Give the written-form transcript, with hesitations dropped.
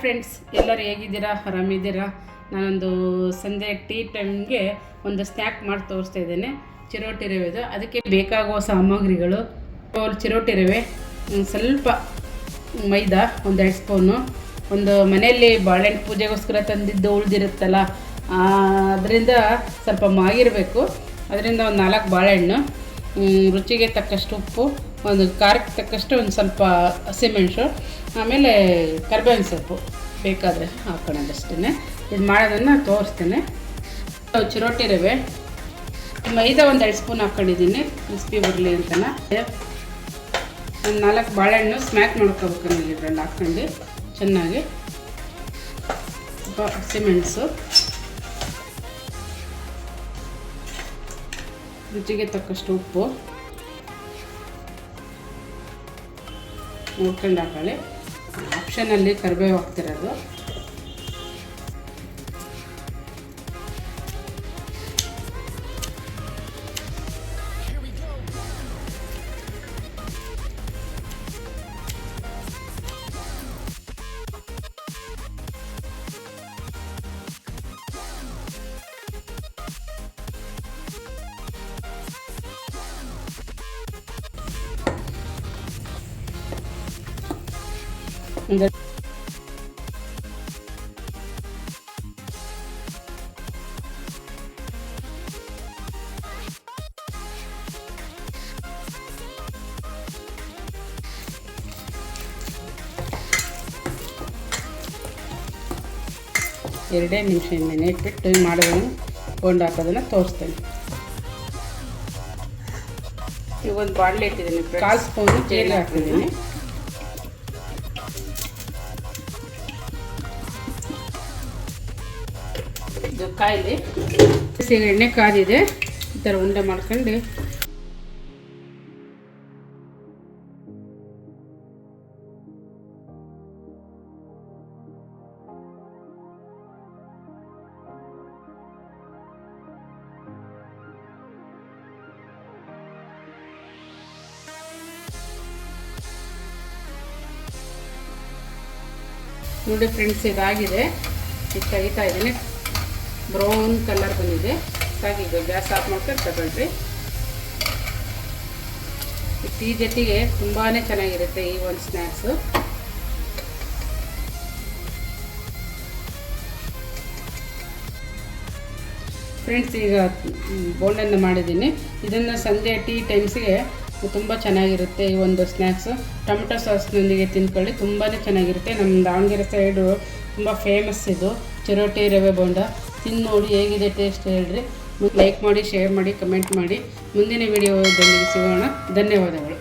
Friends, ಎಲ್ಲರೂ ಹೇಗಿದ್ದೀರಾ? ಆರಾಮಿದ್ದೀರಾ? ನಾನೊಂದು ಸಂಜೆ ಟೀ ಟೈಮ್ಗೆ ಒಂದು ಸ್ನ್ಯಾಕ್ ಮಾಡಿ ತೋರಿಸ್ತಾ ಇದ್ದೇನೆ. ಚಿರೋಟಿ ರವೆದು. ಅದಕ್ಕೆ ಬೇಕಾಗುವ ಸಾಮಗ್ರಿಗಳು: ಚಿರೋಟಿ ರವೆ, ಸ್ವಲ್ಪ ಮೈದಾ, ಒಂದು 2 ಸ್ಪೂನು, ಒಂದು ಮನೆಯಲ್ಲಿ ಬಾಳೆಹಣ್ಣು ಪೂಜೆಗೋಸ್ಕರ ತಂದಿದ್ದು ಉಳಿದಿರುತ್ತಲ್ಲ, ಅದರಿಂದ ಸ್ವಲ್ಪ ಮಾಗಿರಬೇಕು. ಅದರಿಂದ ಒಂದು 4 ಬಾಳೆಹಣ್ಣು, ರುಚಿಗೆ ತಕ್ಕಷ್ಟು ಉಪ್ಪು, ಒಂದು ಖಾರಕ್ಕೆ ತಕ್ಕಷ್ಟು ಒಂದು ಸ್ವಲ್ಪ ಹಸಿಮೆಣಸು, ಆಮೇಲೆ ಕರಿಬೇವಿನ ಸೊಪ್ಪು ಬೇಕಾದರೆ ಹಾಕೋಣದಷ್ಟೇ. ಇದು ಮಾಡೋದನ್ನು ತೋರಿಸ್ತೇನೆ. ಚಿರೋಟಿ ರವೆ, ಮೈದಾ ಒಂದು 2 ಸ್ಪೂನ್ ಹಾಕ್ಕೊಂಡಿದ್ದೀನಿ ಕ್ರಿಸ್ಪಿ ಬರಲಿ ಅಂತನ. ಒಂದು 4 ಬಾಳೆಹಣ್ಣು ಸ್ಮ್ಯಾಕ್ ಮಾಡ್ಕೋಬೇಕು ನೀವು ಇದರಲ್ಲಿ ಹಾಕ್ಕೊಂಡು ಚೆನ್ನಾಗಿ. ಸ್ವಲ್ಪ ಹಸಿಮೆಣಸು, ರುಚಿಗೆ ತಕ್ಕಷ್ಟು ಉಪ್ಪು ನೋಡ್ಕೊಂಡು ಹಾಕೊಳ್ಳಿ. ಆಪ್ಷನಲ್ಲಿ ಕರಿಬೇವು ಹಾಕ್ತಿರೋದು. ಎರಡೇ ನಿಮಿಷ ನೆನೆ ಇಟ್ಬಿಟ್ಟು ಮಾಡೋದನ್ನು ಕೊಂಡು ಹಾಕೋದನ್ನು ತೋರಿಸ್ತೇನೆ. ಈಗ ಒಂದು ಬಾಣಲೆ ಇಟ್ಟಿದ್ದೀನಿ, 1/4 ಸ್ಪೂನು ಜೀರಿಗೆ ಹಾಕಿದ್ದೀನಿ. ಇದು ಕಾಯಿಲೆ ಎಣ್ಣೆ ಕಾದಿದೆ. ಈ ಥರ ಉಂಡೆ ಮಾಡ್ಕೊಂಡು ನೋಡಿ ಫ್ರೆಂಡ್ಸ್, ಇದಾಗಿದೆ. ಇದು ತೆಗಿತಾ ಇದ್ದೀನಿ. ಬ್ರೌನ್ ಕಲರ್ ಬಂದಿದೆ. ಸಾಕೀಗ ಗ್ಯಾಸ್ ಆಫ್ ಮಾಡ್ಕೊಂಡು ತಗೊಳ್ರಿ. ಟೀ ಜೊತೆಗೆ ತುಂಬಾ ಚೆನ್ನಾಗಿರುತ್ತೆ ಈ ಒಂದು ಸ್ನ್ಯಾಕ್ಸು. ಫ್ರೆಂಡ್ಸ್, ಈಗ ಬೋಂಡನ್ನು ಮಾಡಿದ್ದೀನಿ. ಇದನ್ನು ಸಂಜೆ ಟೀ ಟೈಮ್ಸ್ಗೆ ತುಂಬ ಚೆನ್ನಾಗಿರುತ್ತೆ ಈ ಒಂದು ಸ್ನ್ಯಾಕ್ಸು. ಟೊಮೆಟೊ ಸಾಸ್ನೊಂದಿಗೆ ತಿಂದ್ಕೊಳ್ಳಿ, ತುಂಬಾ ಚೆನ್ನಾಗಿರುತ್ತೆ. ನಮ್ಮ ದಾವಣಗೆರೆ ಸೈಡು ತುಂಬ ಫೇಮಸ್ ಇದು ಚಿರೋಟಿ ರವೆ ಬೋಂಡ. ತಿಂದು ನೋಡಿ ಹೇಗಿದೆ ಟೇಸ್ಟ್ ಹೇಳ್ರಿ. ಲೈಕ್ ಮಾಡಿ, ಶೇರ್ ಮಾಡಿ, ಕಮೆಂಟ್ ಮಾಡಿ. ಮುಂದಿನ ವಿಡಿಯೋದೊಂದಿಗೆ ಸಿಗೋಣ. ಧನ್ಯವಾದಗಳು.